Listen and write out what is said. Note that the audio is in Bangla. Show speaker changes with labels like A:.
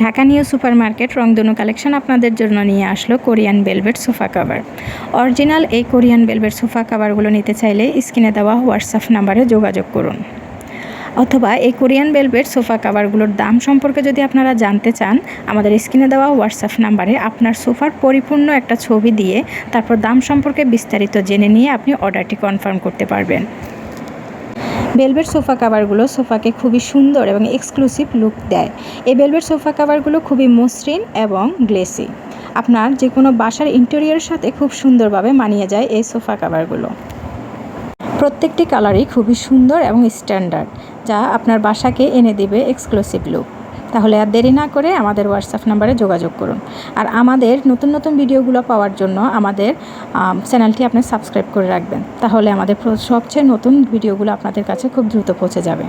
A: ঢাকা নিউ সুপার মার্কেট রংধনু কালেকশন আপনাদের জন্য নিয়ে আসলো Korean velvet sofa cover. Original এই কোরিয়ান ভেলভেট সোফা কভারগুলো নিতে চাইলে স্ক্রিনে দেওয়া হোয়াটসঅ্যাপ নাম্বারে যোগাযোগ করুন, অথবা এই কোরিয়ান ভেলভেট সোফা কভারগুলোর দাম সম্পর্কে যদি আপনারা জানতে চান, আমাদের স্ক্রিনে দেওয়া হোয়াটসঅ্যাপ নাম্বারে আপনার সোফার পরিপূর্ণ একটা ছবি দিয়ে তারপর দাম সম্পর্কে বিস্তারিত জেনে নিয়ে আপনি অর্ডারটি কনফার্ম করতে পারবেন। ভেলভেট সোফা কাভারগুলো সোফাকে খুবই সুন্দর এবং এক্সক্লুসিভ লুক দেয়। এই ভেলভেট সোফা কাভারগুলো খুবই মসৃণ এবং গ্লেসি। আপনার যে কোনো বাসার ইন্টেরিয়রের সাথে খুব সুন্দরভাবে মানিয়ে যায় এই সোফা কাভারগুলো। প্রত্যেকটি কালারই খুবই সুন্দর এবং স্ট্যান্ডার্ড, যা আপনার বাসাকে এনে দেবে এক্সক্লুসিভ লুক। তাহলে আর দেরি না করে আমাদের হোয়াটসঅ্যাপ নাম্বারে যোগাযোগ করুন। আর আমাদের নতুন নতুন ভিডিওগুলো পাওয়ার জন্য আমাদের চ্যানেলটি আপনি সাবস্ক্রাইব করে রাখবেন, তাহলে আমাদের সবচেয়ে নতুন ভিডিওগুলো আপনাদের কাছে খুব দ্রুত পৌঁছে যাবে।